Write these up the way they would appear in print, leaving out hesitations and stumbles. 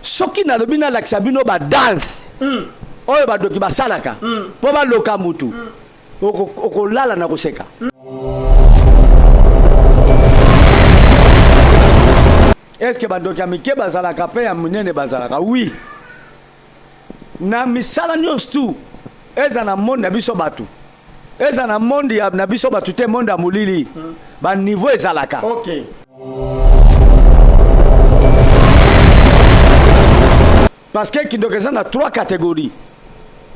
soki na lobina la kisabino ba dance oyo ba doki ba salaka po ba loka mutu oko lala na koseka est-ce que ba doki amike bazalaka pe ya munene bazalaka oui na misala nyonso eza na monde na biso batu eza na monde ya na biso batu te monde ya mulili ba niveau ezalaka OK parce que kindoki eza na 3 catégories.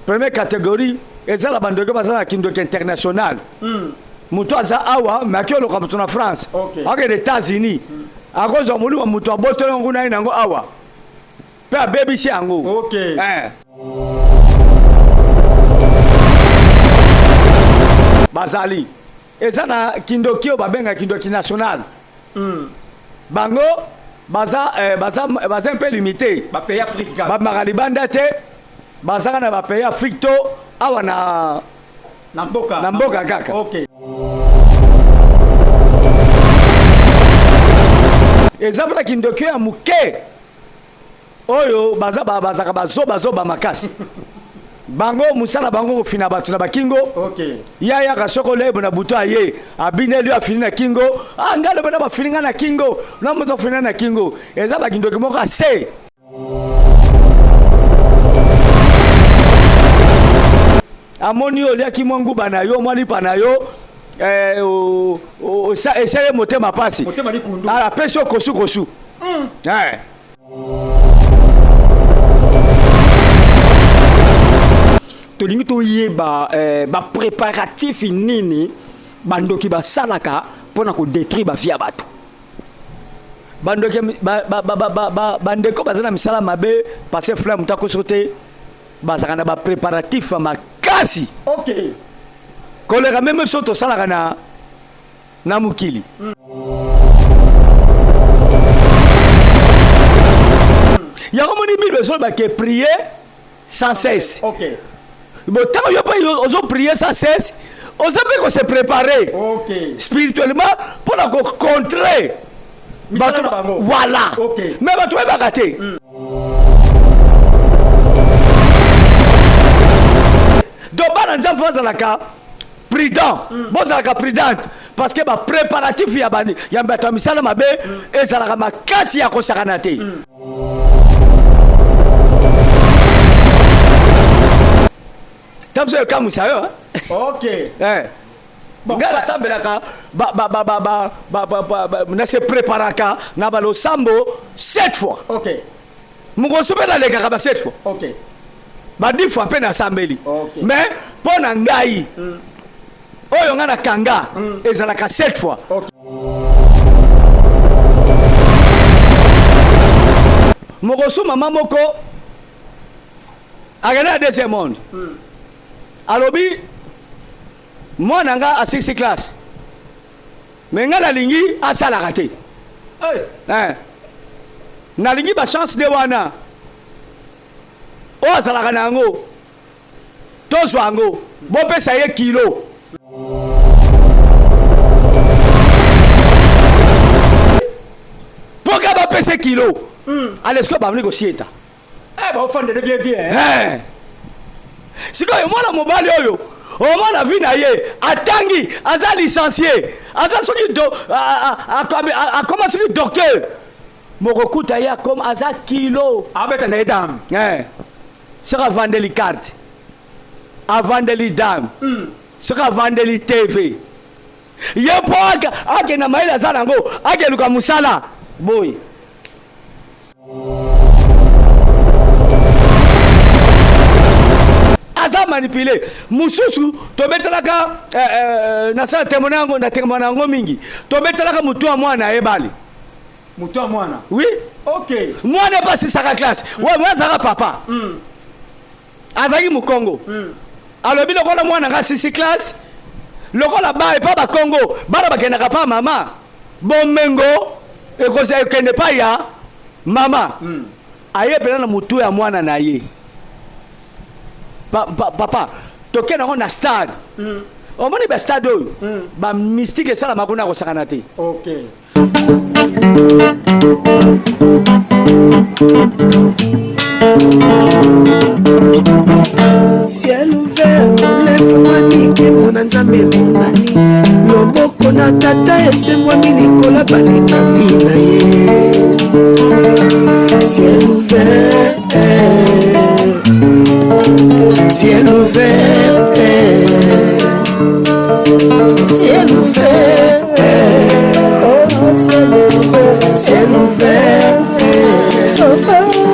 Première catégorie eza la bandoki baza na kindoki international mutu aza awa mais akioloka mutu na France ake les États-Unis akozwa molimo mutu abotoli nguna ina ngo awa pe abebisi yango OK bazali eza na kindoki babenga kindoki national bango baza un peu limité ba pays africain ba magalibanda te bazaka na ba pays Afrique to awa na mboka kaka OK ezapela kindoki ya muke oyo bazaka bazoba makasi bango musala bango kofina batu na bakingo OK ya kasoko lebo na buto aye abineli afini na kingo ngalo bana bafilinga na kingo na moto fina na kingo eza ba kindoki moko ase amoni oliaki mwangu bana yo mwali pana yo esele motema pasi motema likundu ala peso kosu tolingi toyeba ba préparatif nini bandoki basalaka pona ko détruire ba via bato bandoki bandeko bazana misala mabe passer flamme mutako sote bazaka na ba préparatif makasi OK koleka même so to salaka na mukili yango moni bible so ba ke prier sans cesse OK bon tant yo pas ozo prier sans cesse ozo pe ko se préparer OK spirituellement pour la contrer voilà OK mais bato ba gâté donc bana nzambe bazalaka prudent bozalaka prudente parce que ba préparatif ya bato misala mabe ezalaka makasi ya kosakana te tamso kamusa yo OK ngala sambelaka na se préparaka na balo sambo 7 fois OK mukosopela lekaka ba 7 fois OK ba 10 fois pe na sambeli OK mais pona ngai oyo ngana kanga ezalaka 7 fois OK mokosu mama moko agana deuxième monde alobi mwana nga a 6 classe mais nga nalingi asalaka te nalingi ba chance de wana o azalaka na yango tozwa yango bopesa ye kilo poka bapesa kilo alesko bamini kosieta ba ofandele bien sikoyo mwana mobali oyo omona vi na ye atangi aza licencié aza soki akoma soki docteur mokokuta ye akoma aza kilo abeta na edam soki avandeli carte avandeli dame soki avandeli tv ye mpo akenda mayele aza nango akeluka mosala boye aza manipulé mususu tobetelaka nasala témoignage na témoignage yango mingi tobetelaka mutu wa mwana ayebali mutu wa mwana oui OK mwana epasisaka classe mwana azalaka papa azalaki mokongo alobi lokola mwana nga sisi classe lokola ba epa bakongo bana bakendaka pa mama bomengo ekende pa ya mama aye pena na mutu ya mwana na ye papa tokenda ngo na stade omoni ba stade oyo ba mystique esala makuna kosakana te OK Ciel ouvert, lève-moi nike mona nzambe monani loboko na tata esemwami likola balingami na ye. Ciel ouvert, ciel ouvert, ciel ouvert, oh ciel ouvert, ciel ouvert, oh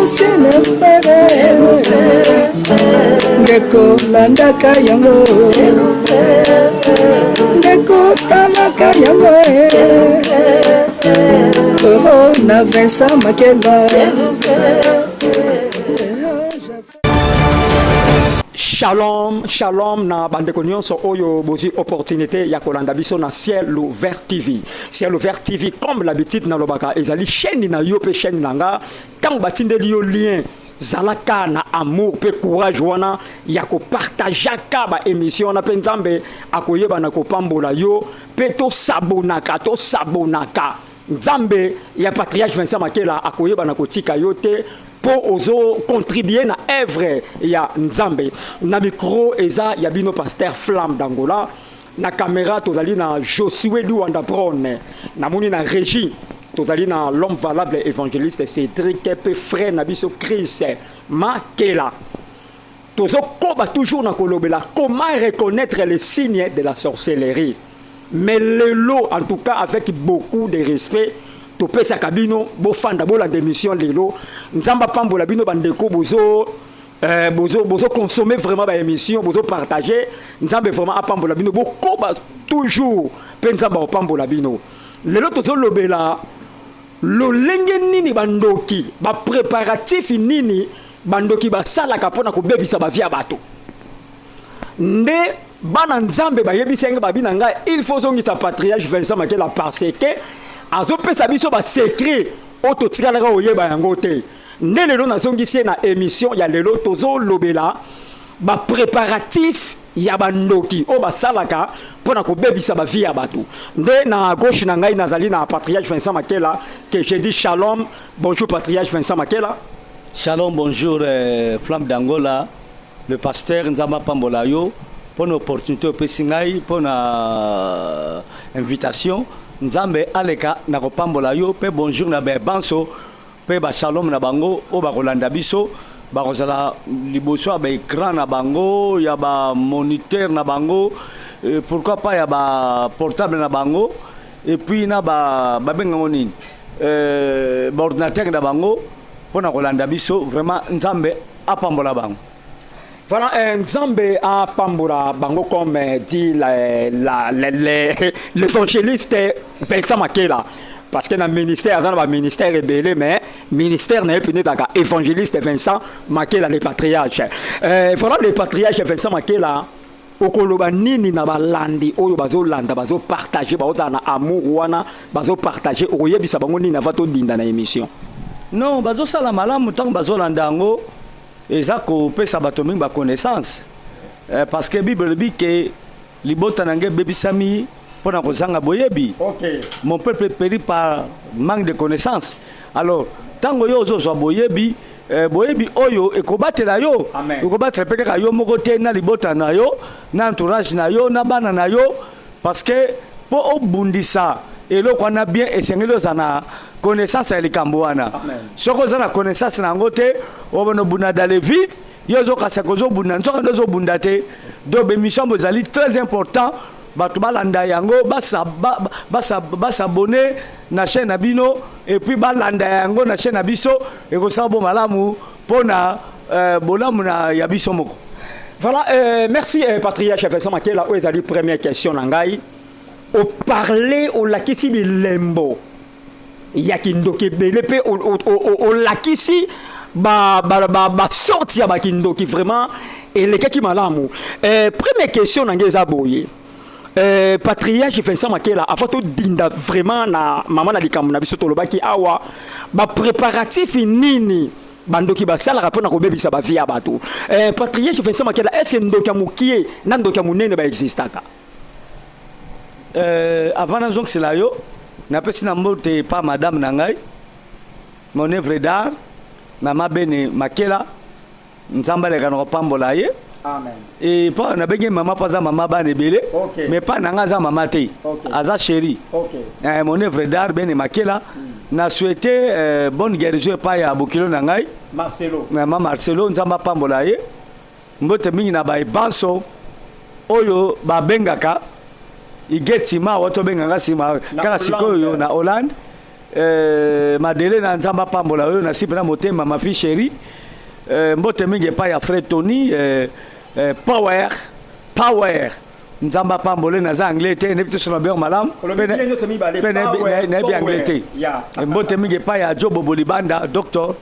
ciel ouvert, ciel ouvert. Ndeko landaka yango, ndeko talaka yango, oh na Vincent Makela. Shalom, shalom na bandeko nyonso oyo bozi opportunité ya kolanda biso na Ciel Ouvert TV. Ciel Ouvert TV comme l'habitude na lobaka ezali chaîne na yo pe chaîne nanga tant batindeli yo lien zalaka na amour pe courage wana ya ko partager ka ba émission na pe nzambe akoyeba na ko pambola yo pe to sabonaka nzambe ya patriarche Vincent Makela akoyeba na ko tika yo te pour ozo contribuer na œuvre ya nzambe na micro eza ya bino pasteur Flamme d'Angola na caméra tozali na Josué Luanda Brown na moni na régie tozali na l'homme valable évangéliste Cédric pe frère na biso Chris Makela tozo koba toujours na kolobela comment reconnaître les signes de la sorcellerie mais le lot en tout cas avec beaucoup de respect to pesa kabino bo fanda bo la démission lelo nzamba pambola bino bandeko bozo consommer vraiment ba émission bozo partager nzambe vraiment apambola bino bo koba toujours pe nzamba pambola bino lelo tozo lobela lo lenge nini bandoki ba préparatif nini bandoki ba sala kapona ko bebisa ba via bato nde bana nzambe ba yebisenga ba binanga il faut zongisa patriarche Vincent Makela parce que azopesa biso ba secret oto tikalaka oyeba yango te nde lelo nazongisi na émission ya lelo tozo lobela ba préparatif ya bandoki o basalaka pona ko bebisa ba vie ya bato nde na gauche na ngai nazali na patriarche Vincent Makela que je dis shalom bonjour patriarche Vincent Makela. Shalom bonjour Flamme d'Angola le pasteur Nzamba Pambola yo pour une opportunité opesi ngai pour na invitation nzambe aleka na kopambola yo pe bonjour na banso pe ba shalom na bango o ba kolanda biso ba kozala liboso ba écran na bango ya ba moniteur na bango pourquoi pas ya ba portable na bango et puis na ba benga nini ba ordinateur na bango pona kolanda biso vraiment nzambe apambola bango. Voilà, Nzambe a pambola bango comme dit l'évangéliste Vincent Makela. Parce que dans le ministère, dans le ministère rebelle, mais le ministère n'est pas d'accord. Évangéliste Vincent Makela, les patriarches. Voilà, les patriarches Vincent Makela, au Koloba Nini na balandi, oyo bazo landa, bazo partager, bazo na amour wana, bazo partager, oye bisa bango nini na vato dinda na émission. Non, bazo sala malamu tant bazo landango. Et ça, ça va tomber ma connaissance. Parce que la Bible dit que les botanangé baby sami pour la kozanga boyebi. Mon peuple périt par manque de connaissances. Alors, tant que yo zo boyebi, boyebi oyo e kobattre la yo. E kobattre pe ka yo moko te na libota na yo, na entourage na yo, na bana na yo parce que pour obundisa et lo qu'on a bien essayé zana connaissance ya likambo wana soko za na connaissance na ngote obono buna dalevi yozo kasakozo buna nzoka ndozo bunda te do bémission bozali très important batu balanda yango basa abonné na chaîne na bino et puis balanda yango na chaîne na biso et ko sabo malamu pona bolamu na ya biso moko. Voilà, merci patriarche Vincent Makela o ezali première question na ngai o parler o lakisi bilembo yakindoki belepe o lakisi ba sorti ya bakindoki vraiment et les qui malamu première question nangeza boye patriarche Vincent Makela avant tout dinda vraiment na maman na likambo na biso tolobaki awa ba préparatif nini bandoki basala rapona ko bebisa ba via bato patriarche Vincent Makela est-ce que ndoka mukie na ndoka munene ba existaka avant donc c'est là yo na pesi na mbote pas madame nangai mon œuvre d'art Maman Bene Makela. Nzamba le kanoko pambola ye. Amen. Et pas na bengi maman pas maman ba nebele. Okay. Mais pas nanga za maman te. Okay. Aza chérie. Okay. Mon œuvre d'art Bene Makela. Na souhaité bonne guérison pa ya bokilo na ngai. Marcelo. Maman Marcelo nzamba pambola ye. Mbote mingi na ba banso. Oyo ba bengaka. Igetima wato benganga sima kala sikoyo na Hollande. Madele na nzamba pambola oyo na sipe na motema ma fille chérie. Mbote mingi pa ya frère Tony power nzamba pambole na za anglais te ne bitu sona bien malam ne bien anglais te mbote mingi pa ya Jobo Bolibanda docteur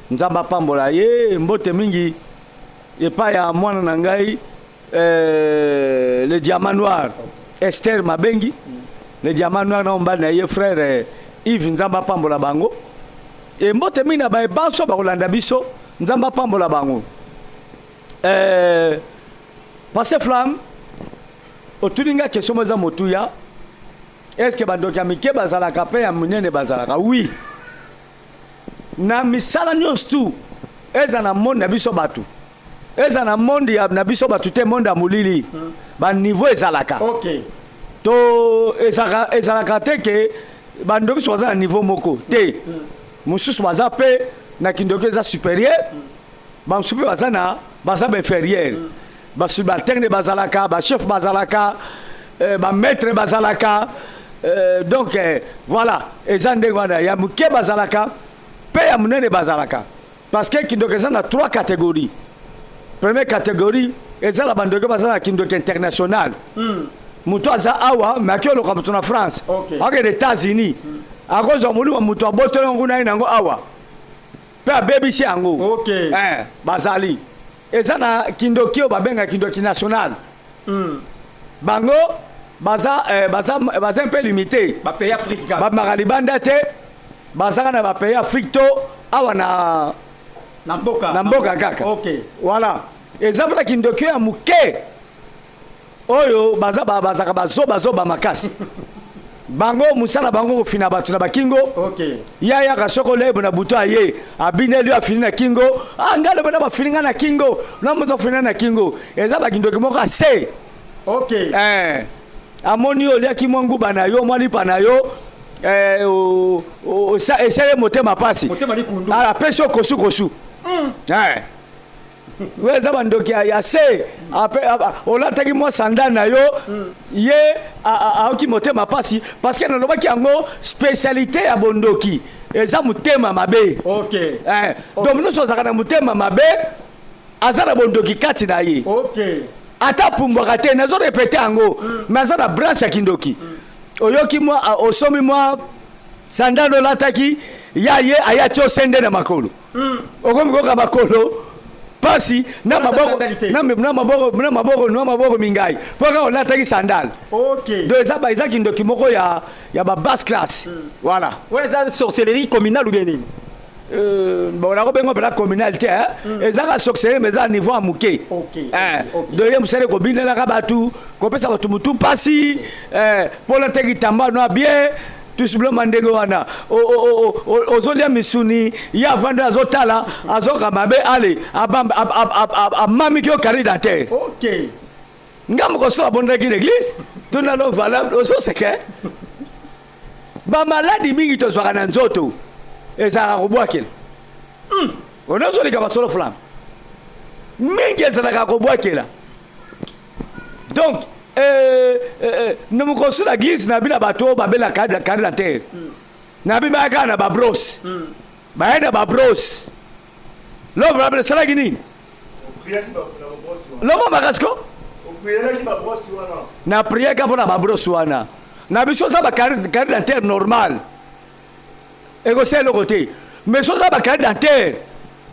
nzamba pambola ye mbote mingi e pa ya mwana na ngai le diamant noir Esther Mabengi le diamant noir na omba na ye frère Yves nzamba pambola bango e mbote mingi na ba banso ba kolanda biso nzamba pambola bango passé flamme otulinga question moza motuya est-ce que bandoki amike bazalaka pe ya munene bazalaka oui na misala nyonso tu eza na monde na biso batu eza na monde ya na biso batu te monde ya molili ba niveau ezalaka OK to ezalaka te ke bandoki so baza na niveau moko te mususu baza pe na kindoki eza supérieur bamsupe baza na baza inférieur basubalterne bazalaka chef bazalaka maître bazalaka donc voilà eza ndenge wana ya muke bazalaka pe ya munene bazalaka parce que kindoki eza na 3 catégories. Première catégorie eza la bandoki baza na kindoki international mutu aza awa mais akioloka mutu na France akende États-Unis akozwa molimo mutu abotoli nguna ye nango awa pe abebisi yango bazali eza na kindoki oyo babenga kindoki national bango baza un peu limité pays africain bamaka libanda te bazaka na bapays afrique to awa na mboka kaka voilà eza mpona kindoki ya moke oyo bazaka bazoba makasi bango musala bango kofina bato na bakingo yayaka soko olebo na buto aye abineli oyo afini na kingo ngale bona bafininga na kingo na moto afini na kingo eza bakindoki moko ase amoni oliaki mwa nguba na yo mwa lipa na yo esele motema pasi apesi yo kosu weza bandoki ya se olataki mwa sanda na yo ye aoki motema pasi parce que nalobaki yango spécialité ya bondoki eza motema mabe donc nyonso azalaka na motema mabe aza na bondoki kati na ye ata pumbwaka te nazo repete yango mais aza na branche ya kindoki oyoki mwa osomi mwa sanda olataki ya ye ayati osende na makolo okomi koka makolo pasi na maboko mingai poka olataki sandal donc eza kindoki moko ya ba basse classe voilà eza sorcellerie communale ou bien nini bon nakobenga mpela communale te ezaka sorcellerie mais eza niveau ya moke donc ye mosala kobinelaka bato kopesa bato motu mpasi mpo olataki tamba no bien tusibuloma ndenge wana ozolia misuni ye avanda azotala azoka mabe ale amamiki yo carré dentaire ngambo kosala bondaki l'église tonalo valable ososeke bamaladi mingi tozwaka na nzoto ezalaka kobwakela onozolika basolo fulani mingi ezalaka kobwakela donc ne me construis la glisse na bina bato babela carré dentaire na bima kaka na babros baenda babros lo vrable sala gini lo mo makasko na prière ka pona babros wana na biso za ba carré dentaire normal ego c'est le côté mais so za ba carré dentaire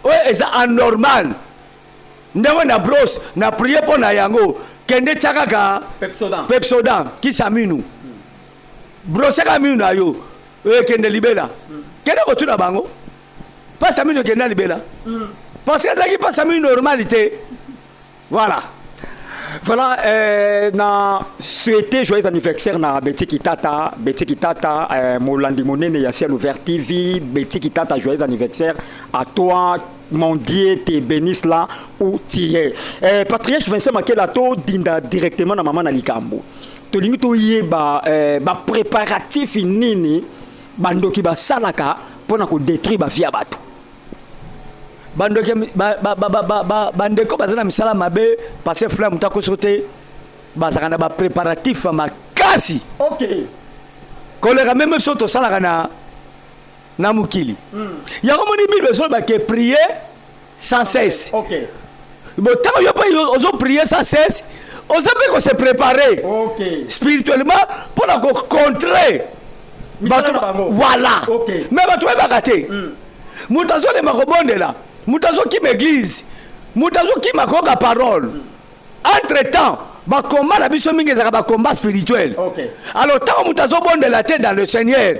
ouais eza anormal ndeko na bros na prière pona yango kende chakaka Pepsodent kisa minu broseka minu ayo kende libela kende kotuna bango pasa minu kende libela parce que zaki pasa minu normalité voilà Voilà, na souhaité joyeux anniversaire na Betty Kitata, Molandi Monene ya Ciel Ouvert TV, Betty Kitata, joyeux anniversaire à toi, mon Dieu te bénisse là où tu es. Patriarche Vincent Makelato dinda directement na maman na likambo. Tolingi to yeba ba préparatif nini bandoki ba salaka pona ko détruire ba vie bato. Bandeko bazana misala mabe parce que frère mutako sote bazana ba préparatif makasi. OK. Kolera même soto sala na mukili. Ya ko moni bible so ba ke prier sans cesse. OK. Bon tant yo pas ozo prier sans cesse, ozo pe ko se préparer. OK. Spirituellement pour la contrer. Voilà. OK. Mais ba toi ba gâté. Mutazo de makobondela. Mutazo qui m'église, mutazo qui m'accorde parole. Entre-temps, ba combat la biso mingi za ba combat spirituel. OK. Alors tant mutazo bonde la tête dans le Seigneur,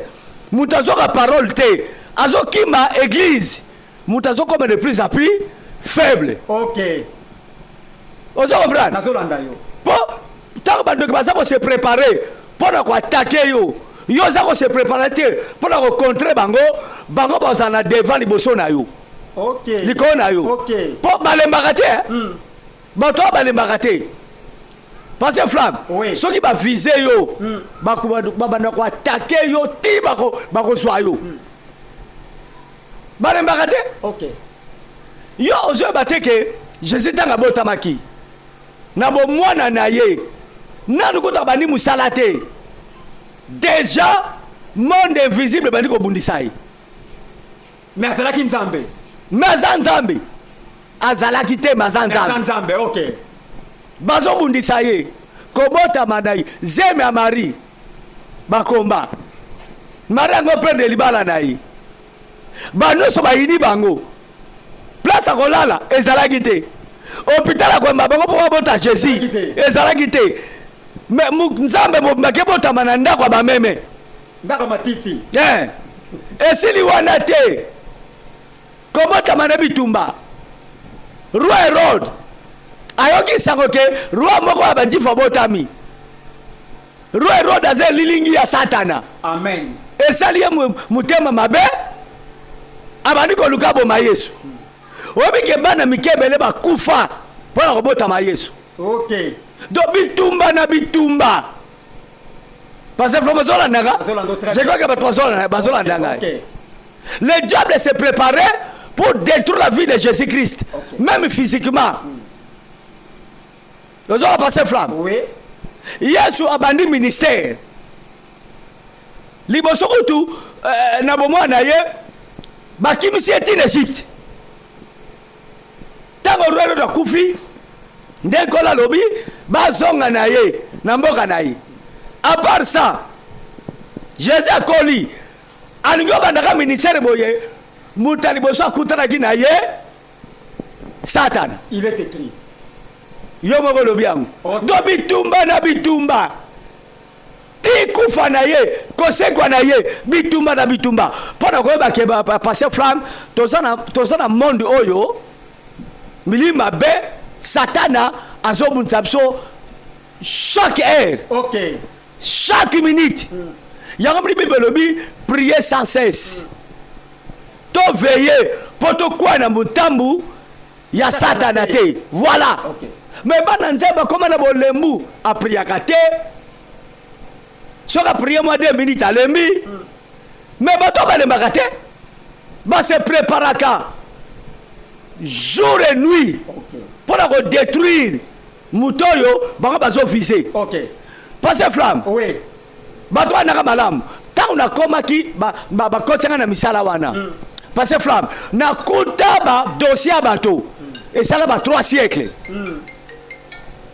mutazo la parole te, azo qui ma église, mutazo comme de plus à plus faible. OK. Ozo comprendre. Nazo landa yo. Pour tant ba donc ça se préparer pour attaquer yo. Yo ça se préparer pour contrer bango bazana devant liboso na yo. OK. Likona yo. OK. Pour balembakate. Bato balembakate. Parce que flamme. Oui. Ceux qui va viser yo, ba ko attaquer yo ti ba ko swa yo. Balembakate. OK. Yo ozo bateke Jésus tanga botamaki. Na bo mwana na ye. Na ndukuta bani musalate. Déjà monde invisible bani ko bundisai. Mais azalaki nzambe. Mazanzambe. Azalaki te mazanzambe. Nzambe, OK. Bazo bundisa ye. Kobota manai. Zeme a Marie. Bakomba. Marango prendre libala na ye. Bano so bayini bango. Place a kolala ezalaki te. Hôpital ko mbabango po bota Jésus. Ezalaki te. Mais nzambe mo mbake bota mananda kwa ba meme. Ndaka matiti. Esili wana te. Comment tamana bitumba? Roi Herod. Ayoki sangoke roi moko abajifa botami. Roi Herod aze lilingi ya Satana. Amen. Esali mutema mabe. Abandi ko lukabo ma Yesu. Obike bana mikebele bakufa pona kobota ma Yesu. OK. Do bitumba na bitumba. Parce que Fromazola Naga, je crois que Bazola Naga. Le diable s'est préparé pour détruire la vie de Jésus-Christ, même physiquement. Nous avons passé flamme. Oui. Yesu abandi ministère. Liboso kutu na bomo na ye bakimisi eti en Égypte. Tango rwelo da kufi ndekola lobi bazonga na ye na mboka na ye. À part ça, Jésus a collé. Alingo bandaka ministère boye, mutali boso kutana kina ye Satan. Il est écrit. Yo moko lobi yango. Do bitumba na bitumba. Ti kufa na ye, kosekwa na ye, bitumba na bitumba. Pona ko ba ke ba passer flamme, tozana monde oyo. Milima be Satana azobunza biso chaque heure. OK. Chaque minute. Yangam Bibelobi, prier sans cesse. To veiller pour to quoi na mutambu ya Satana te. Voilà. OK. Mais bananzeba comme na bolembu a prier kate. Soka prier moi 2 minutes à lembi. Mais bato balemba kate. Ba se préparaka jour et nuit. OK. Pour la détruire mutoyo banga bazo viser. OK. Passez flamme. Oui. Bato na malam. Tant na koma ki ba kotenga na misala wana. Passez flamme. Na kuta ba dossier bato. Et ça là ba 3 siècles.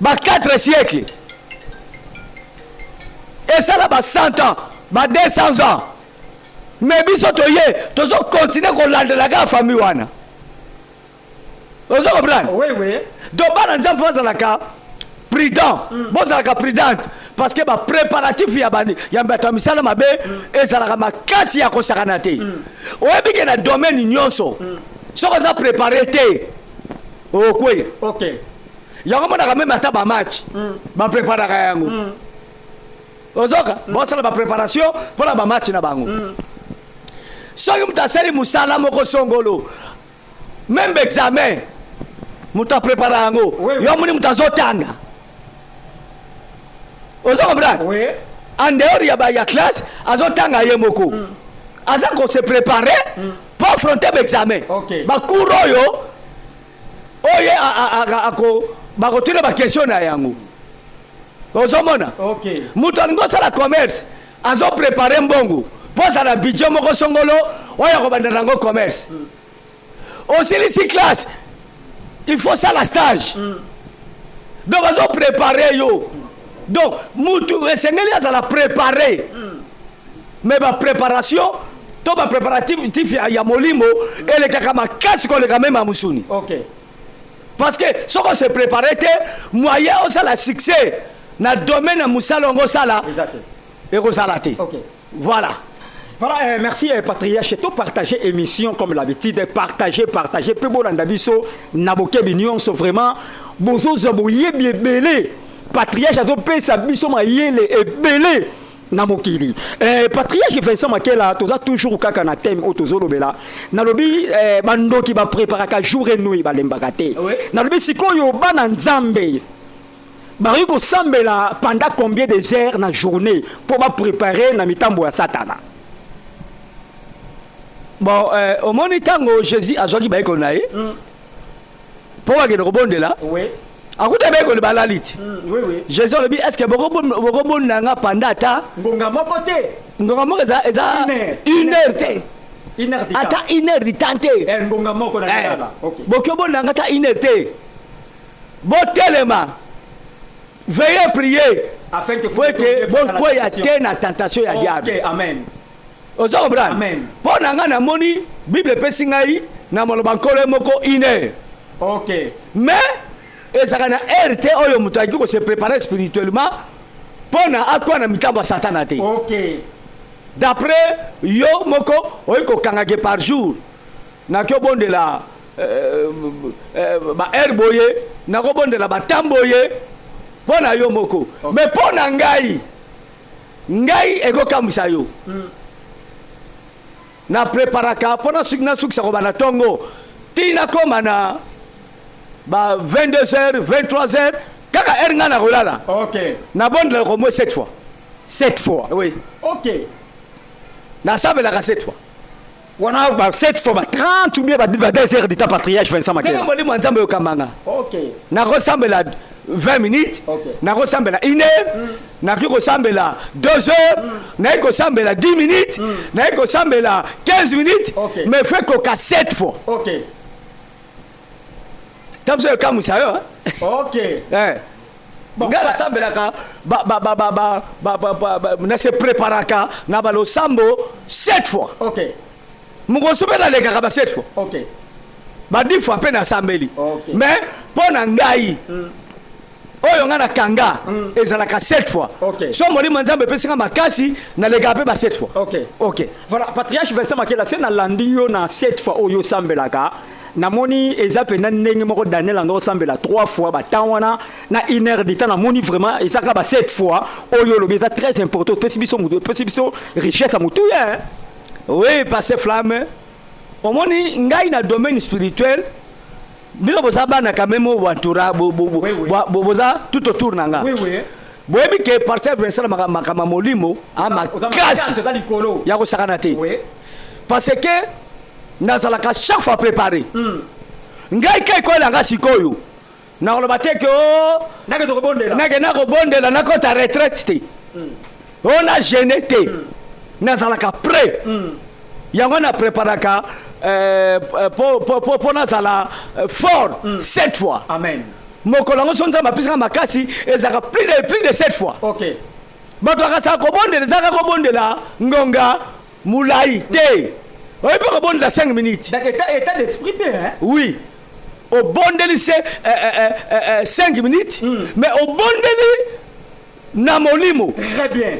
Ba 4 siècles. Et ça là ba 100 ans, ba 200 ans. Mais biso toye, tozo continuer ko landela ka famille wana. Ozo comprendre? Oui, oui. Donc ba nzam faza la ka prudent. Bon ça la prudente. Parce que ba préparatif ya bani ya mbato misala mabe ezalaka makasi ya kosakana te oyebike na domaine nyonso soko za préparer te okwe OK yango monaka meme ata bamatch bapreparaka yango ozoka bosala bapréparation mpona bamatch na bango soki moto asali mosala moko songolo même baexamen moto aprépara yango yo moni moto azotanga ozo comprendre en dehors ya classe azotanga ye moko aza kose préparer pour affronter l'examen bacours oyo bakotuna baquestion na yango ozomona moto alingi osala commerce azoprépare mbongo mpo azala budget moko songolo oyo akobandela yango commerce osilisi classe il faut sala stage donc azoprépare yo donc mutu esengeli azala préparé mais bapréparation to bapréparation ya molimo elekaka makasi koleka meme ya musuni parce que soko se préparé te moyen osala succès na domaine ya mosala ongo osala ekozala te voilà. Voilà, merci Patriarche. Tu partager émission comme l'habitude, partager. Peu bon andabiso, naboke bignon, so vraiment, bozo zaboye bien belé. Patriarche azo pe sa biso ma yele et belé. Namokili. Patriarche Vincent Makela, toza toujours kaka na thème otozo lobela. Nalobi bando ki ba préparer ka jour et nuit ba lembakate. Nalobi sikoyo bana nzambe. Bari ko sambela pendant combien de heures na journée pour ba préparer na mitambo ya satana. Bon, au moment tango Jésus a jogi baiko na ye. Pour que le rebondela. Oui. Akuta baiko le balalit. Oui. Jésus le dit est-ce que boko nanga pendant ta ngonga moko te. Ngonga moko eza 1 heure te. 1 heure de ata 1 heure de temps te. Ngonga moko na ngala. OK. Boko nanga ta 1 heure te. Bo telema. Veuillez prier afin que bon y a la tentation ya diable. OK, amen. Ozo comprendre. Amen. Pour nanga na moni Bible pesi ngai na moloba nkolo moko 1 heure. OK. Mais ezaka na RT oyo mutu aki ko se préparer spirituellement pona akwa na mitambo satana te. OK. D'après yo moko oyiko kangake par jour na kyo bondela ba herboye na ko bondela ba tamboye pona yo moko. Mais pona ngai eko kamusa yo. Na préparaka pona sukna suksa ko bana tongo tina koma na ba 22h 23h kaka heure nga na kolala. OK. Na bondela ko mo 7 fois. 7 fois. Oui. OK. Na sabela ka 7 fois. Wana ba 7 fois ba 30 ou bien ba 2 heures de temps Patriarche Vincent Makela. Kaka moli mwanzambe yo kamanga. OK. Na ko sambela 20 minutes. Okay. Na ko sambela 1 heure. Na ko sambela 2 heures. Na ko sambela 10 minutes. Na ko sambela 15 minutes. Okay. Mais fait ko ka 7 fois. OK. Tamso yo kamusa yo. OK. Bon, ngala sambela ka na se préparaka na balo sambo 7 fois. OK. Mugo sobela le ka 7 fois. OK. Ba 10 fois pe na sambeli. Okay. Mais pona ngai oyo nga na kanga ezalaka 7 fois. Okay. So moli manzambe pesinga makasi na lega pe ba 7 fois. OK. Voilà, Patriarche Vincent Makela c'est na landi yo na 7 fois oyo sambelaka. Namoni eza pena ndenge moko Daniel ando sambela 3 fois ba tawana na 1 heure de temps namoni vraiment ezaka ba 7 fois oyo lo beza très important possibiso richesse à mutu hein. Oui, parce que flamme omoni ngai na domaine spirituel bilo boza bana quand même wantura boza tout autour nanga. Oui. Boyebi ke parcelle Vincent makama molimo ama classe ya ko sakana te. Oui. Parce que nazalaka chaque fois préparé. Ngai kai ko la ngasikoyo. Na lo bateke o nake to bondela. Nake na ko bondela na ko ta retraite te. On a gêné te. Nazalaka prêt. Yango na préparaka pour nazala fort 7 fois. Amen. Mokolango sonza mapisa makasi ezaka plus de 7 fois. OK. Bato akasa ko bondela zaka ko bondela ngonga mulai te. Oui, pour bon de 5 minutes. Donc, état d'esprit, hein? Oui. Au bon de 5 minutes, mais au bon de Namolimo. Très bien.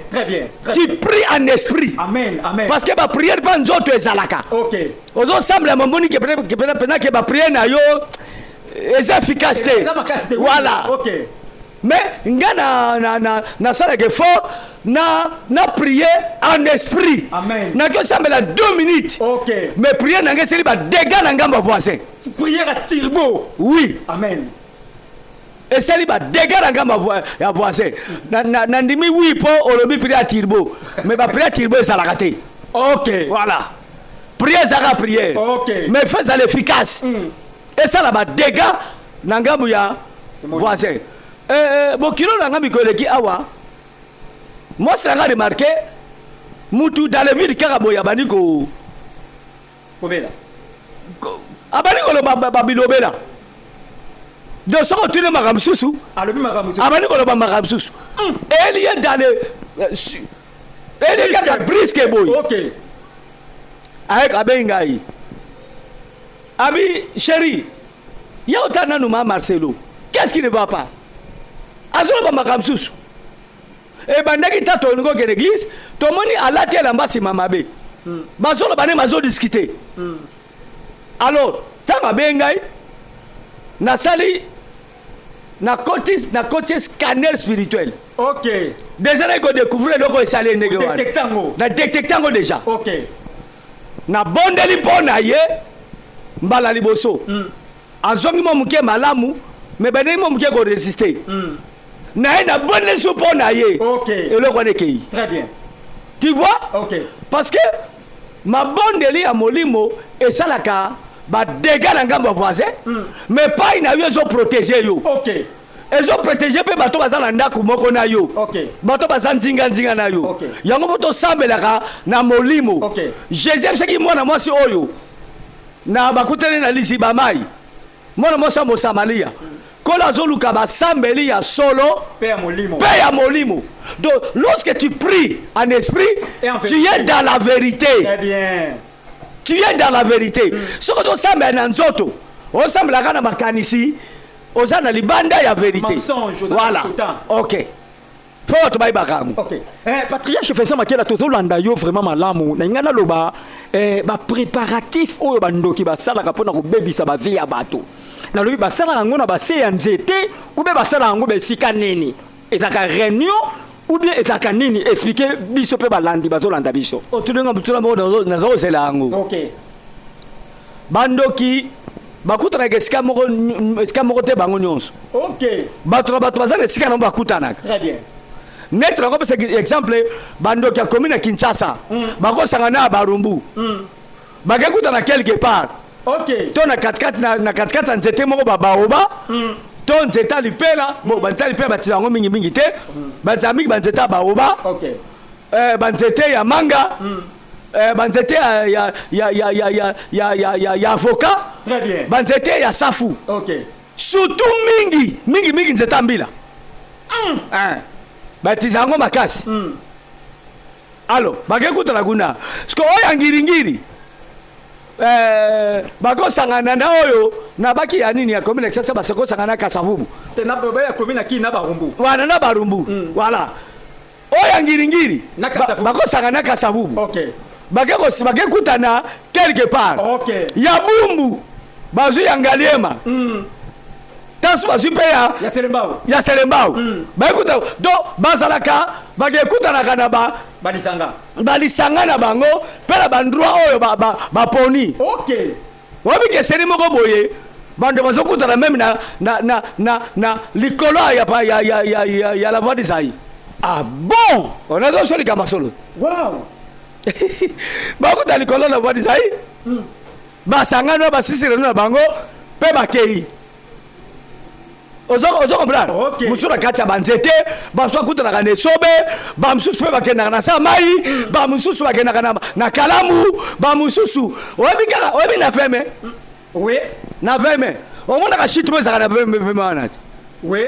Tu pries en esprit. Amen. Parce que ma prière pas nous autres ezalaka. OK. Aux autres semble à mon boni que peut-être que ma prière na yo eza efficacité voilà OK mais nga na sala que fort na prier en esprit amen na que ça me la 2 minutes OK mais prier na nga seli ba dégâts na ngamba voisin prière à turbo oui amen et seli ba dégâts na ngamba voisin na ndimi oui po olobi prier à turbo mais ba prier à turbo ça la raté OK voilà prière ça prière OK mais fais ça l'efficace et ça la ba dégâts na ngambu ya voisin bokilo na ngambi ko leki awa moi c'est la remarqué mutu dans les villes karaboya baniko kobela abaniko lo babilobela de so ko tune makamsusu alobi makamsusu abaniko lo makamsusu elle est dans le elle est kaka brisque boy OK avec abengai abi chérie ya utana no Marcelo qu'est-ce qui ne va pas azolo ba makamsusu e bandaki tato ngo ke l'église to moni alati la mbasi mamabe bazolo bane mazo discuter alors tanga bengai na sali na côté scanner spirituel OK déjà na ko découvrir loko esale ndenge wana na détectango déjà OK na bondeli pona ye mbala liboso azongi mo muke malamu mais bene mo muke ko résister na bonne soupe na ye OK et le connaît qui très bien tu vois OK parce que ma bondeli à molimo et ça la ka ba dégâts na ngamba voisin mais pas ina yo zo protéger yo OK ils ont protégé pe bato bazala ndako moko na yo OK bato bazanzinga nzinga na yo OK yango foto sambelaka na molimo OK Jésus seki mwana mwasi oyo na bakutene na lisi bamai mwana mwasi mo Samaria kola zoluka basambeli ya solo paix à molimo donc lorsque tu pries en esprit tu es dans la vérité très bien tu es dans la vérité soko to sambela na nzoto o sambela kana makanisi oza na libanda ya vérité voilà OK faut to baibakamu OK patriarche fait ça makela tozolanda yo vraiment malamu na ngana loba ba préparatif oyo bandoki basala kapona ko bebisa ba vie ya bato na lobi basala ngo na base ya nzete ou be basala ngo be sika nini ezaka réunion ou bien ezaka nini expliquer biso pe balandi bazolanda biso otulenga mutula mo nazo zela ngo OK bandoki bakutana esika moko te bango nyonso OK bato bazana esika na bakutanaka très bien net na kopesa exemple bandoki ya commune ya Kinshasa bakosanga na barumbu bakekutana quelque part OK to na 4 nzete moko babaoba to nzeta lipela bon banzeta lipela batisango mingi te banzeta mingi banzeta baoba OK banzete ya manga banzete ya avocat très bien banzete ya safu OK surtout mingi nzeta mbila batizango makasi alo bakekutana kuna siko oyo ngiringiri bakosangana na oyo na baki ya nini ya commune sasa basakosangana na kasavubu tena baba ya commune ki na barumbu wana na barumbu voilà oyo ngiringiri bakosangana na kasavubu OK bakekutana quelque part OK ya bumbu bazu ya ngaliema tasu bazu pe ya selembao bakekuta do bazalaka bakekutanaka na balisanga na bango mpe na bandroit oyo baponi OK wabike eseni moko boye bando bazokutana meme na likolo ya la voix d'Isaïe ah bon onazosolika masolo wow bakuta likolo na voix d'Isaïe basangana basisire na bango mpe bakei ozo comprendre musura kati ya banzete baso akutanaka na esobe bamususu mpe bakendaka na sa mai bamususu bakendaka na kalamu bamususu oyebi na veme oui na veme omonaka shit mo ezalaka na veme wana oui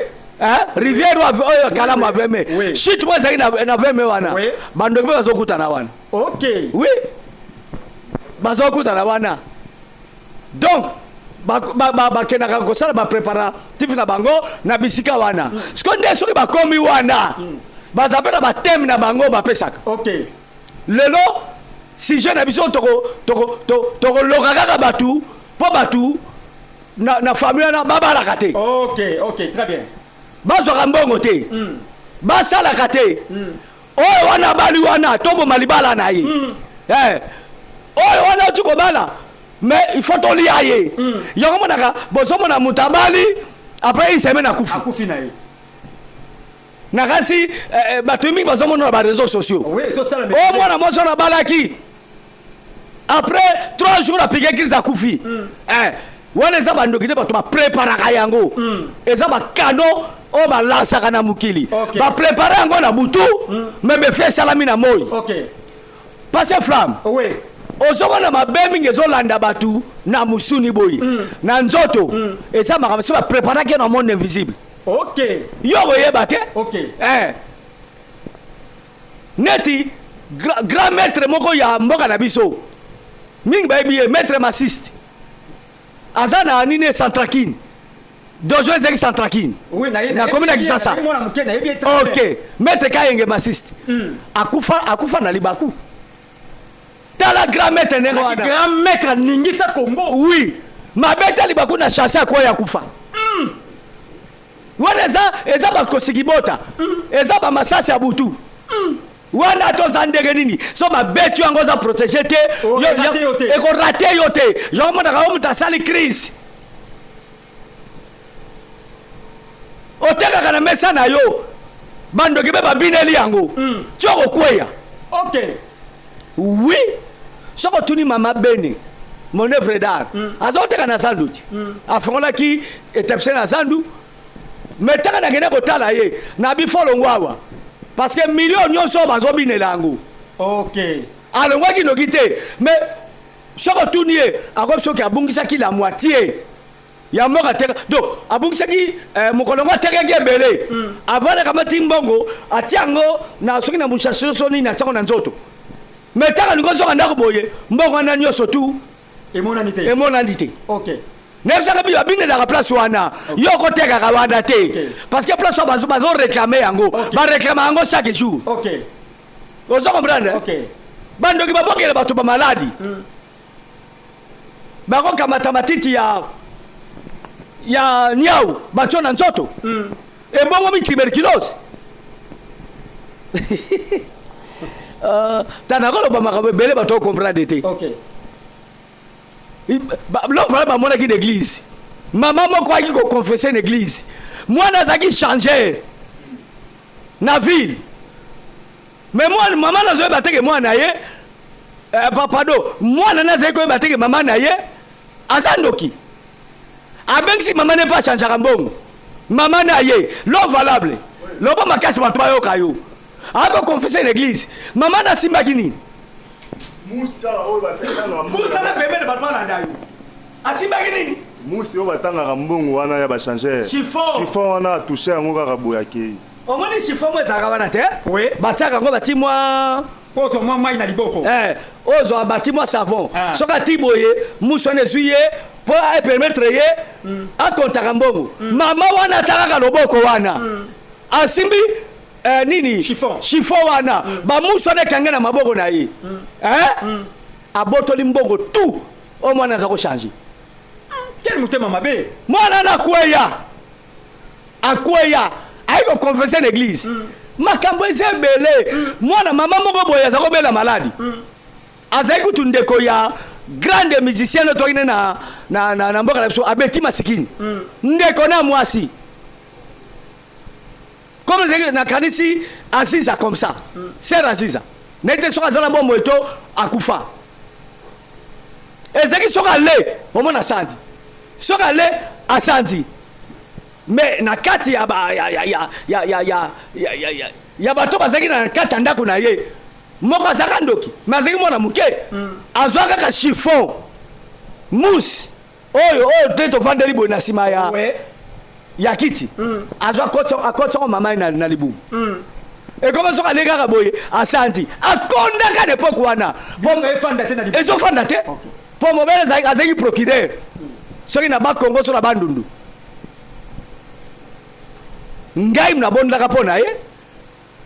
rivière oyo kalamu ya veme shit mo ezalaki na veme wana bandoki mpe bazokutana wana OK oui bazokutana wana donc bakendaka kosala bapréparatif na bango na bisika wana siko nde soki bakomi wana baza mpe na bateme na bango bapesaka OK lelo sujet na biso tokoloka kaka batu mpo batu na famille wana babalaka te. Ok, très bien. Bazwaka mbongo te. Basalaka te. Oyo wana bali wana toboma libala na ye. Oyo wana tukobala. Mais il faut to lia ye. Yango monaka bozomona mutabali après une semaine akufi na ye. Nakasi bato mingi bazomona na ba réseaux sociaux. Oui, ça ça. Oh mwana moso na balaki. Après 3 jours apige qu'ils akufi. Wana eza bandoki te bato ba préparaka yango. Eza ba cadeau o ba lansaka na mukili. Ba préparer yango na butu mais be fait salami na moi. OK. Passez flamme. Oui. Ozomona mabe mingi ezolanda batu na musuni boyi. Na nzoto. Eza makamasi ba préparer ke na monde invisible. OK. Yo yeba te. OK. Neti grand maître moko ya mboka na biso. Mingi bayebi maître massiste. Azana nini Centrakine. Dojo ezeki Centrakine. Oui, na commune ya Kisasa. OK. Maître Kayenge massiste. Akufa na libaku. Tala grand maître nengo wana. Grand maître ningisa Congo. Oui. Mabeta libaku na chasser kwa ya kufa. Wana eza ba kosikibota. Eza ba masasi ya butu. Wana toza ndenge nini so mabetu yango za protéger te eko raté yo te yo mona ka omuta sali crise oteka kana mesa na yo bando ke beba bineli yango tioko kweya. OK. Oui soko tuni mama bene mon œuvre d'art azoteka na sandu afongola ki etepse na sandu metaka na kene kotala ye na bifolo ngwawa parce que millions nyonso bazobinela yango. OK. Alors moi qui no quitté mais soko tunie akop soki abungisaki la moitié ya moka teka donc abungisaki mokolongo teka gebele avant de kamati mbongo atiango na soki na mushasho soni na tsango na nzoto mais taka ngozo kanda ko boye mbongo na nyonso tu emonanité. OK. Nebsaka bi babinela ka place wana yo ko teka ka wanda te parce que place bazo réclamer yango ba réclamer yango chaque jour. OK. Ozo comprendre? OK. Bando ki babokela bato ba maladi. Bako kamata matiti ya nyau bacho na nzoto. E bongo mi tuberculose. Tanakolo ba makabe bele bato comprendre te. OK. L'homme va pas monter l'église. Maman m'a croyé qu'on confessait l'église. Moi, j'ai changé. Na ville. Mais moi, maman n'a pas battu que moi, pardon. Moi, n'a pas battu que maman n'a pas Azandoki. Avec si maman n'est pas changé à bon. Maman n'a pas l'homme valable. L'homme m'a cassé ma toile au caillou. A confessé l'église. Maman n'a pas bagini. Muska o batanga Musa na pembe de batwana ndayo. Asibaki nini? Musi o batanga mbongo wana ya ba changer. Chiffon wana toucher yango kaka boyaki. Omoni chiffon mo ezaka wana te? Oui. Bataka ngo batimwa poso mwa mai na liboko. Ozo batimwa savon. Soka tiboye muso ne zuye pour permettre ye a kontaka mbongo. Mama wana taka loboko wana. Asimbi nini chiffon wana ba muso ne kanga na maboko na ye abotoli mbongo tout au mwana za ko changer quel mutema mabe mwana na akweya aiko confesser l'église makambo ezebele mwana mama moko boya za ko bela maladi azai kutundeko ya grande musicien to kine na mboka la biso abeti masikini ndeko na mwasi. Comme na kanisi Aziza comme ça. C'est Aziza. N'était sur Azala bon moto akufa. Ezeki soka le omona sandi. Soka le asandi. Mais na kati ya bato bazaki na kati ndako na ye. Moko azaka ndoki. Mazeki mwana muke. Azwaka ka chiffon. Mousse. Oyo teto vandeli bo na sima ya. Yakiti azwa akoto mama na libu et comment ça les gars boye asanti akonda ka d'époque wana bon efanda te na libu ezo fanda te pour mobile azaki procureur soki na ba Congo so na bandundu ngai mna bonda ka pona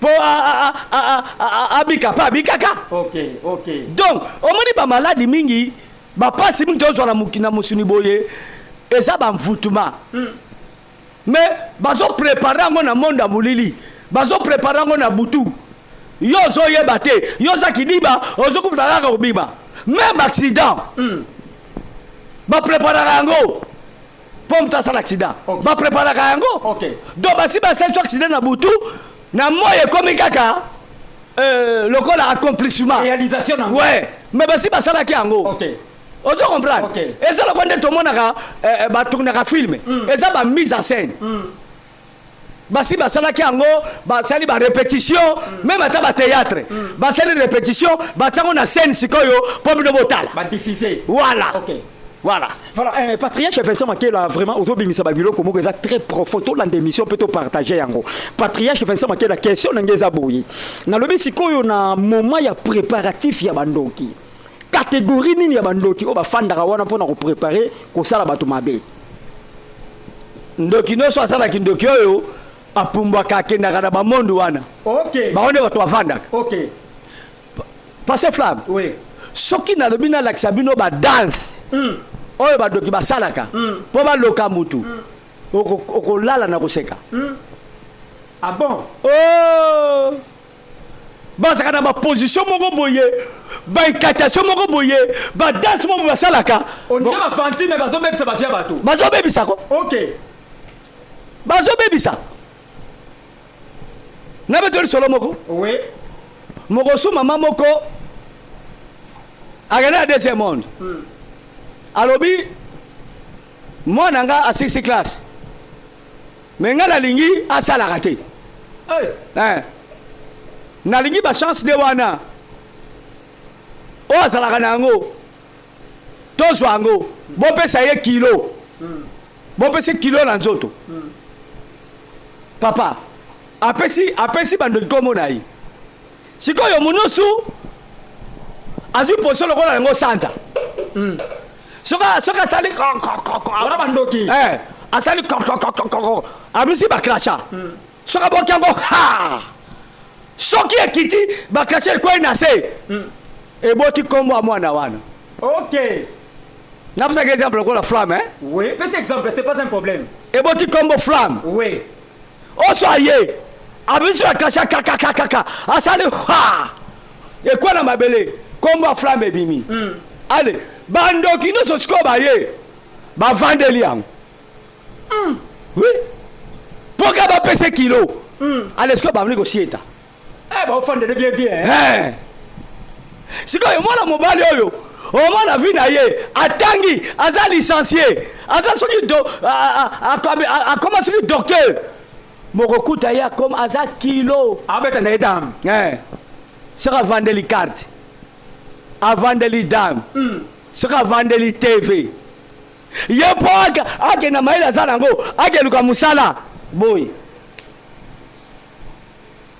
po abika pa bikaka. OK. Donc omoni ba maladi mingi ba pasi mingi tozo na mukina musuni boye eza bamvutuma mais bazoprépare yango na monde ya molili bazoprépare yango na butu yo ozoyeba te yo oza kidiba ozokufuta kaka kobiba même accident bapreparaka yango mpo moto asala accident bapreparaka yango donc basi basali so accident na butu na moyo ekomi kaka lokola accomplissement réalisation nango ouais mais basi basalaki yango ozo comprendre eza lokola nde tomonaka batournaka filme eza bamise en scène basi basalaki yango basali barépétition même ata bathéâtre basali répétition batiango na scène sikoyo mpo bino botala badiffuser voilà voilà patriarche Vincent Makela vraiment ozobimisa babiloko moko eza très profond tolanda émission mpe topartage yango patriarche Vincent Makela question nange eza boye nalobi sikoyo na moment ya préparatif ya bandoki catégorie nini ya bandoki oyo bafandaka wana mpona koprépare kosala bato mabe ndoki nyonso asalaki ndoki oyo apumbwaka akendaka na bamondu wana bango nde bato bavandaka parce flamme soki nalobi nalakisa bino badanse oyo badoki basalaka mpo baloka mutu okolala na koseka ah bon bazaka na baposition moko boye baincantation moko boye badanse moko basalaka ondie bafanti me bazobebisa bafia bato bazobebisako bazobebisa na beto lisolo moko moko su mama moko akende na deuxième monde alobi mwana nga a 6 classe me nga nalingi asalaka te nalingi bachance de wana oyo azalaka na yango tozwa yango bopesa ye kilo bopesa kilo na nzoto papa apesi bandoki kombo na ye sikoyo monusu azwi position lokola yango sanza soki asali wana bandoki asali amisi bakrasha soki aboki yango soki ekiti bakrasha ekwei na se eboti kombo ya mwana wana napesaka exemple lokola flamme pesa exemple c'est pas un problème eboti kombo flamme oso aye amisi bakrasha kakakakaka asali ekwe na mabele kombo ya flamme ebimi ale bandoki nyonso sikoyo baye bavandeli yango mpoka bapesa kilo ale sikoyo bamoni kosieta baofandele bien sikoyo mwana mobali oyo omona vi na ye atangi aza licencié aza soki akoma soki docteur mokokuta ye akoma aza kilo abeta na ye dame soki avandeli carte avandeli dame soki avandeli tv ye mpo akenda mayele aza nango akeluka mosala boye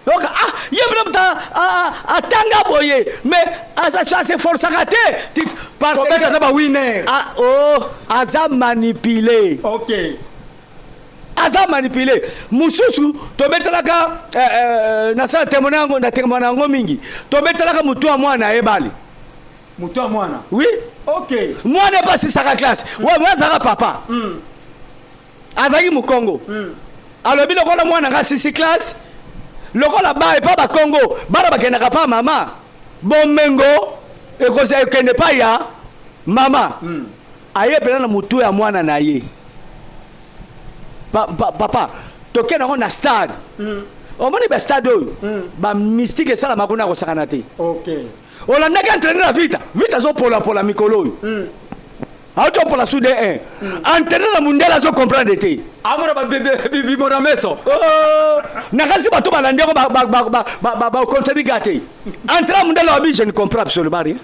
donc ye mpe moto atanga boye mais aseforçaka te parce na bawiner aza manipule aza manipule mosusu tobetelaka nasala temona yango mingi tobetelaka motu ya mwana ayebali motu ya mwana oui mwana epasisaka classe mwana azaka papa azalaki mokongo alobi lokola mwana nga 6 classe lokola ba epa bakongo bana bakendaka pa mama bomengo ekende pa ya mama aye pena na motu ya mwana na ye papa tokende yango na stade omoni bastade oyo bamystike esala kuna kosakana te olandaki entraîner na vita azopolapola mikolo oyo aotopola soude 1 entraîner na mundele azocomprendre te amona babibimo na meso nakasi bato balandi yango bakontrediga te entraîner na mundele wabi je ne comprends absolument rien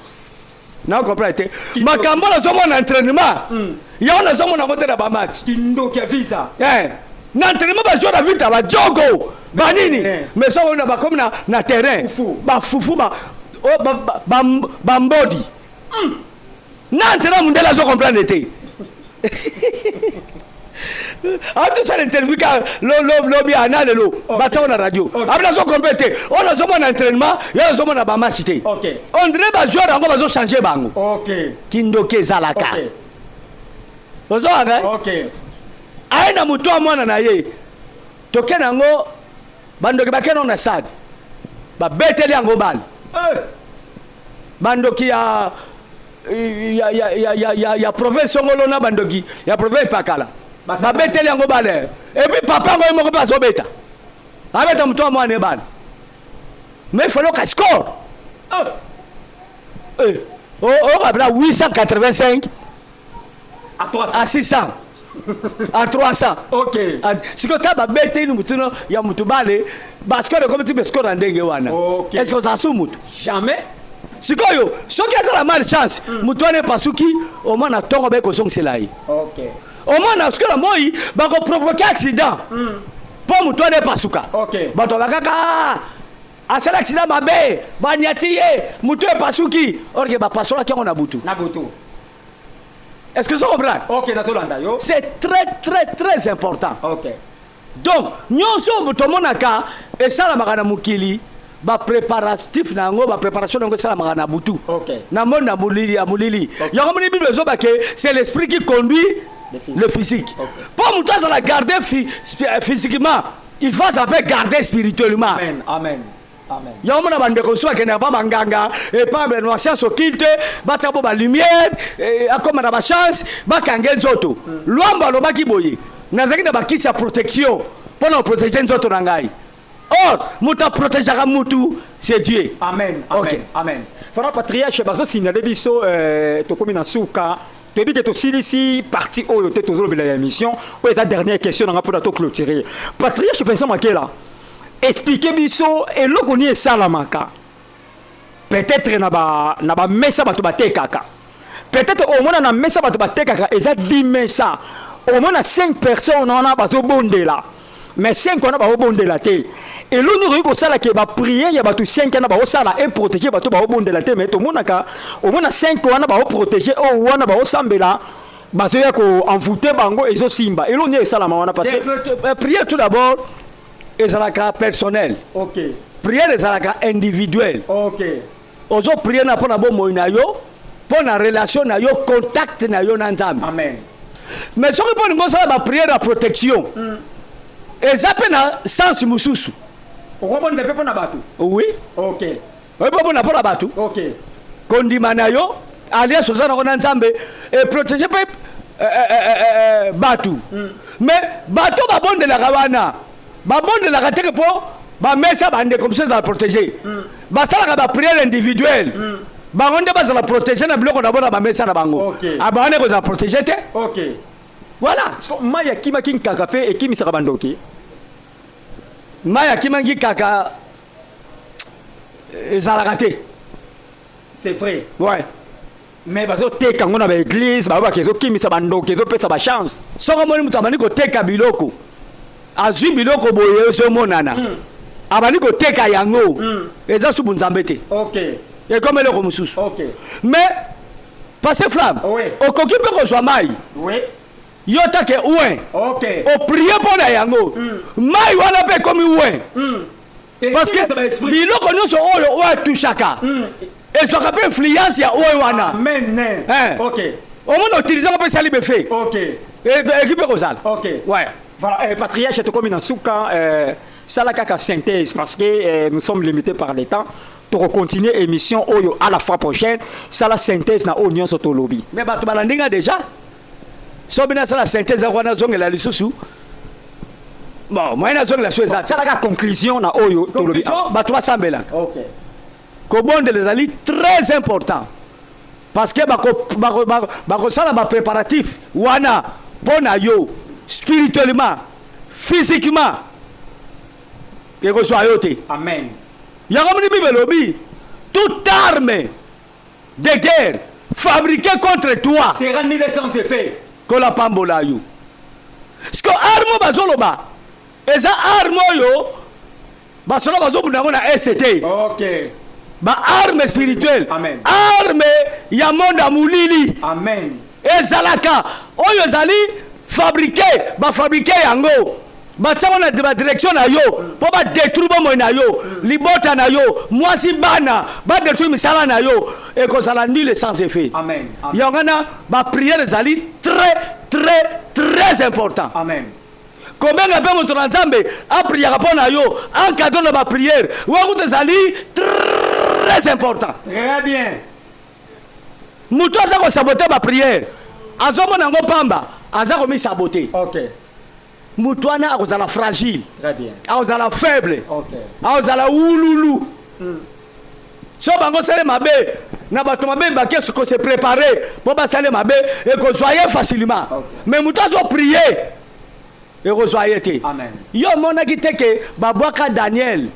na comprendre te makambo nazomona entraînement yango nazomona yango te na bamatch kindoki ya vita na entraînement bajoueur na vita bajogo banini mais so na bakomi na terrain bafufu bambodi na entraînement mundele azocomprendre te atosala interview ka lobi ana lelo batiango na radio abi nazocomprendre te oyo nazomona entraînement yo nazomona bamatch te ondire bajoueur yango bazochange bango kindoki ezalaka ozwaka OK. aye na moto wa mwana na ye toke nango bandoki bakeno na stade babeteli yango bale bandoki ya province songolo na bandoki ya province pakala babeteli yango bale et puis papa ngo moko pa azobeta abeta moto wa mwana bale mais il faut le score on rappelle 885 à 600 à 300 OK. si que tu as bête nous mutuna ya mutubale parce que comme tu peux score en ndenge wana est-ce que ça soumut Jamais. si que yo so qui a la malchance mutone pasuki au moins na tongo be ko song selai OK. au moins na ce que la moi ba ko provoquer accident pour mutone pasuka OK. bato bakaka asala accident mabe banyatiye mutwe pasuki orge ba pasola ki on a butu Na butu. est-ce que ça comprend OK, na solanda yo. c'est très important OK. donc nyonso tomonaka esalamaka na mokili bapréparatif na yango bapréparation na yango esalamaka na butu OK. na moni na molili ya molili yango moni bible ezobake c'est l'esprit qui conduit le physique pour moto azala garder physiquement il faut s'appeler garder spirituellement Amen. Amen. Amen. yango mona bandeko mosusu bakendaka pa banganga epa benoa science occulte batia po balumière akoma na bachance bakange nzoto lwambo alobaki boye nazalaki na bakisi ya protection mpo na koprotege nzoto na ngai or moto aprotegeaka mutu c'est Dieu. Amen. Ok. Amen. Amen. Fara patriarche bazo signalé biso tokomi na suka toyebi ke tosilisi partie oyo te tozolobela ya émission oyo eza dernière question nanga mpona toclôturer patriarche Vincent Makela expliquer biso eloko ni esalamaka peut-être na ba mesa bato batekaka peut-être omona na mesa bato batekaka eza 10 mesa omona 5 personnes wana bazobondela mais 5 wana bazobondela te eloni okoki kosala ke bapriere ya bato 5 wana baosala eprotege bato baobondela te mais tomonaka omona 5 wana baoprotege oyo wana baosambela bazoya koenvoûte bango ezosimba eloni esalama wana parce que prière tout d'abord ezalaka personnel. OK. Prière ezalaka individuel. OK. Ozo prière na pona bomoi na yo, pona relation na yo, contact na yo na nzambe. Amen. Mais soki poni ngosala ba prière ya protection. Ezape na sens mususu. Okomona pe pona bato. Oui. OK. Oui pona pona bato. OK. Kondima na yo, alias ozana ko na nzambe et protéger pe bato. Mais bato babondelaka wana. Babondelaka te po bamesa bande comme ça za protéger. Basalaka ba prière individuelle. Bango nde bazala protéger na biloko na bona bamesa na bango. Abane ko za protéger te. OK. Voilà. So maya kima king kaka pe ekimisaka bandoki. Maya kimangi kaka ezalaka te. C'est vrai. Ouais. Mais bazoteka ngo na ba église ba kezokimisa bandoki ezopesa ba chance. Soko moni mutu amani koteka biloko. Azwi biloko boye ezomonana. Abani koteka yango. Eza subu nzambe te. OK. Et comme eloko mususu. OK. Mais passer flamme. Oui. Okoki pe kozwa mai. Oui. Yo take ouin. OK. O prier pour na yango. Mai wana pe komi ouin. Parce que biloko nyonso oyo oyo tushaka. Ezwaka pe influence ya oyo wana. Amen. OK. Au moins utiliser ko pe sali be fait. OK. Équipe kozala. OK. Ouais. Voilà, patriarche tokomi na suka sala kaka synthèse parce que nous sommes limités par le temps. Pour continuer l'émission à la fois prochaine, ça la synthèse na oignon soto lobby. Mais bato balandinga déjà. So bina ça la synthèse à wana zongela lisusu. Bon, moi na zongela so exact. Ça la conclusion na oyo to lobby. Bato basambela. OK. Ko bonde les ali très important. Parce que bako sala ba préparatif wana pona yo spirituellement, physiquement. Que ko so ayote. Amen. Yagamni Bible lobby, toute arme de guerre fabriquée contre toi sera ni l'essence fait. Que la pambola yo. Ce que arme bazoloba, eza arme yo, basolo bazobuna na ST. OK. Ba arme spirituelle. Amen. Arme ya monda mulili. Amen. Ezalaka oyo zali fabriqué yango. Batama na direction na yo po ba détruire bo na yo libota na yo mwasi bana ba détruire misala na yo et que ça la nul sans effet. Amen. Yongana ba prière zali très très très important. Amen. Combien de gens ont ensemble à prier à yo en cadeau de ma prière ou à côté zali très important. Très bien. Muto aza ko saboter ma prière. Azomo nango pamba, aza ko mi saboter. OK. Muto ana akozala fragile. Très bien. Akozala faible. OK. Akozala ululu. So bango sele mabe na bato mabe ba keso ko se préparer pour ba sele mabe et ko soyer facilement. Mais muto azo prier. Et resoyez te. Amen. Yo mona ki teke babwaka Daniel.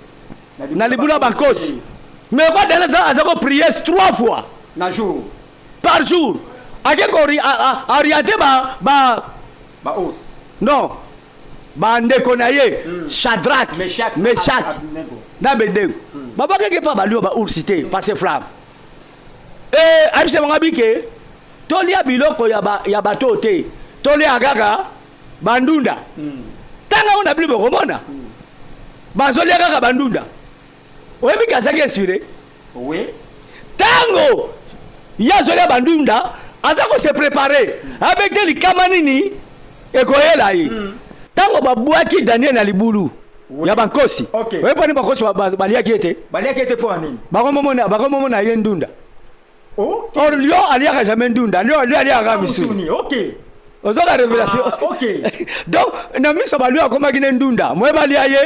Na libula bakosi. Mais quoi Daniel a ko prier 3 fois Na jour. par jour. Ake ko orienté ba os. non. Ba ndeko na ye Shadrach, Meshach. Na Abednego. Babwaka ke pa balio ba ursité passer flamme. Abise manga bike tolia biloko ya bato te. Tolia gaga bandunda. Tanga on a plus bomona. Bazolia kaka bandunda. Oyebi kazaki inspiré. Oui. Tango yazolia bandunda azako se préparer avec les kamanini ekoyela yi. Tango babwaki Daniel na libulu. Ya bankosi. Okay. Oyebi ni bankosi balia kiete. Balia kiete pour nini? Bakomomona yendunda. Oh. Or Lyon aliaka jamais ndunda. Lyon aliaka misuni. OK. Aux autres révélations. OK. Donc, na miso balu akoma kine ndunda. Moi bali aye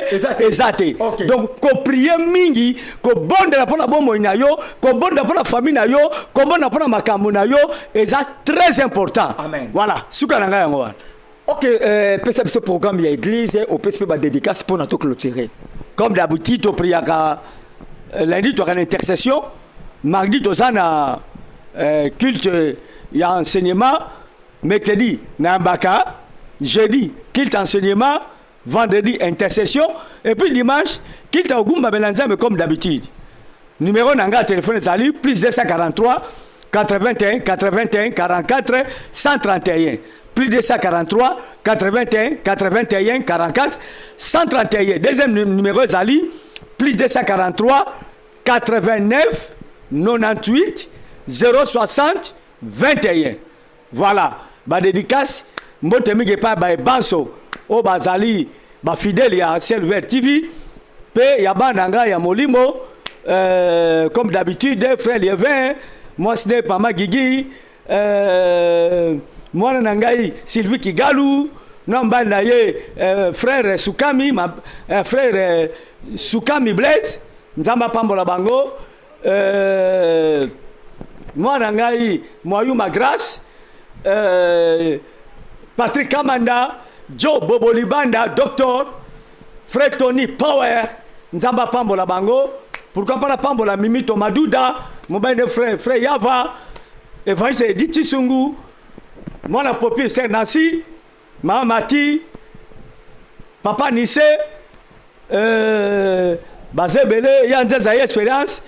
ezate. Okay. Donc, ko prier mingi, ko bonde na pona bomo na yo, ko bonde na pona famille na yo, ko bonde na pona makambo na yo, eza très important. Amen. Voilà, suka na yango wana. OK, pesa ce programme ya église au PSP ba dédicace pour na to clôturer. Comme d'habitude, to priaka lundi to kana intercession, mardi to sana culte ya enseignement. Mercredi, Nambaka. Jeudi, culte enseignement. Vendredi, intercession. Et puis dimanche, culte au Goumba Belanzame comme d'habitude. Numéro Nanga, téléphone Zali, plus 243 81 81 44 131. Plus 243 81 81 44 131. Deuxième numéro Zali, plus 243 89 98 060 21. Voilà. Ba dédicace mbote mige pa ba banso o bazali ba fidèle ya Selver TV pe ya bananga ya molimo comme d'habitude frère Lievin moi c'est pas ma gigi moi nangai Sylvie Kigalu namba na ye frère Sukami frère Sukami Blaise nzamba pambola bango moi nangai Moyuma Grâce Patrick Kamanda, Joe Bobolibanda, Docteur, Frère Tony Power, Nzamba Pambola Bango, pourquoi pas la Pambola Mimito Madouda, mon ben de frère Yava, Evangeliste Edith Sungu, moi la popie c'est Nancy, Maman Mati, Papa Nissé, Bazé Belé, Yann Zaye Espérance,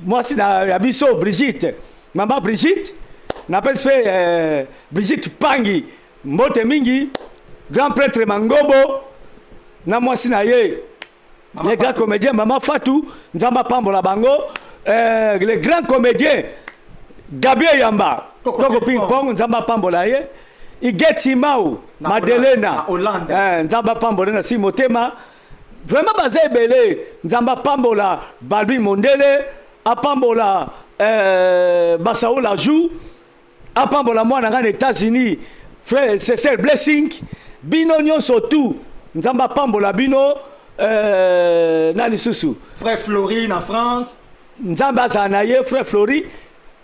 moi c'est la Bisso Brigitte, Maman Brigitte. N'appelle fait Brigitte Pangi, Mbote Mingi, grand prêtre Mangobo, Namwasi Naye, les grands comédiens, Maman Fatou, Nzamba Pambola Bango, les grands comédiens, Gabriel Yamba, Coco Ping Pong, Nzamba Pambola Ye, Igeti Mau, Madelena, Nzamba Pambola na Simotema, vraiment basé belé, Nzamba Pambola, Balbi Mondele, Apambola, Basaola Jou, apambola mwana ngana États-Unis frère Cécile Blessing bino nyonso tout nzamba pambola bino nani susu frère Florine en France nzamba azana ye frère Flori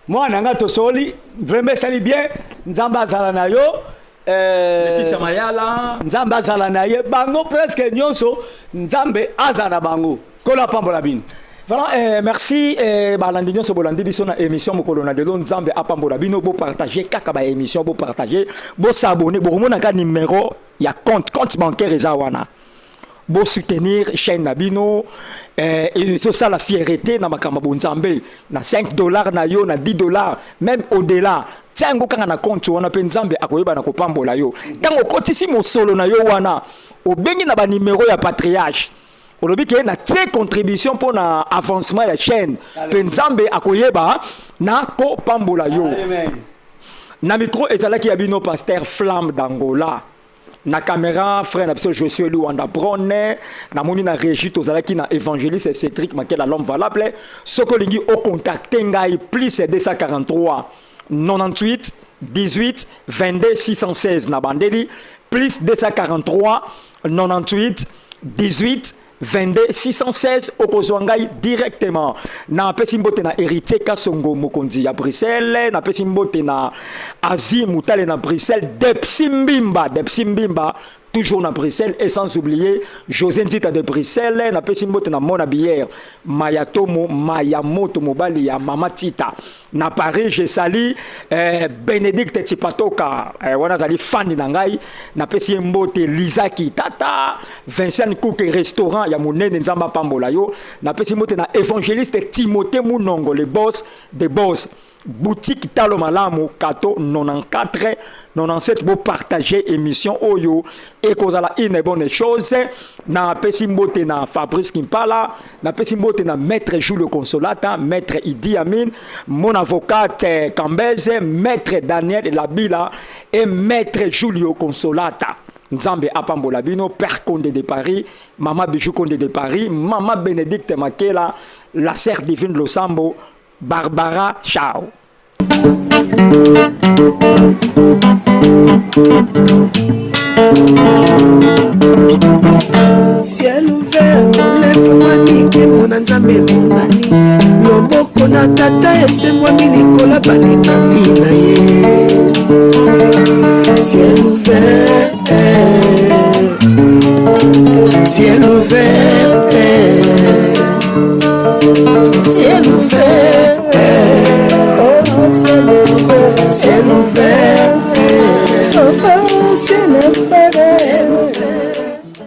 mwana nga tosoli vraiment sali bien nzamba azala na yo Laetitia Mayala nzamba azala na ye bango presque nyonso nzambe azana bango kola pambola bino. Voilà, merci. Balandinyo so bolandi biso na émission mokolo na delo nzambe apambola bino bo partager kaka ba émission bo partager bo s'abonner bo mona ka numéro ya compte bancaire ezawana bo soutenir chaîne na bino et c'est ça la fierté na makamba bo nzambe na $5 na yo na $10 même au-delà tiango kanga na compte wana pe nzambe akoyeba na kopambola yo tango kotisi mosolo na yo wana obengi na ba numéro ya patriarche olobi ke na tie contribution pour na avancement ya chaîne pe nzambe akoyeba na ko pambola yo. Amen. na micro ezalaki ya bino pasteur Flamme d'Angola. Na caméra frère na Josué Luanda Bronne na moni na régie tozalaki na évangéliste Cédric Makela l'homme valable sokolingi au contacter ngai plus 243 98 18 22 616 na bandeli plus 243 98 18 22 616 okozwangai directement na pesimbote na héritier Kasongo Mokonzi ya Bruxelles na pesimbote na Asie Moutale na Bruxelles Depsimbimba toujours na Bruxelles et sans oublier José Ndita de Bruxelles na pesimbote na Mona Bière Mayatomo Mayamoto Mobali ya Mama Tita na Paris je sali Bénédicte Tipatoka wana zali fan na ngai na pesimbote Lizaki Tata Vincent Cook restaurant ya monene nzamba pambola yo na pesimbote na évangéliste Timothée Munongo le boss des boss boutique Talo Malamu Kato 94 97 pour partager émission Oyo et kozala une bonne chose na pesimbote na Fabrice Kimpala na pesimbote na maître Julio Consolata maître Idi Amin mon avocate Kambeze maître Daniel Labila et maître Julio Consolata Nzambe apambola bino Père Condé de Paris Maman Bijou Condé de Paris Maman Bénédicte Makela la sœur divine Losambo Barbara ciao. Ciel ouvert, lève-moi nike mona nzambe monani loboko na tata esemwami likola balingami na ye. Ciel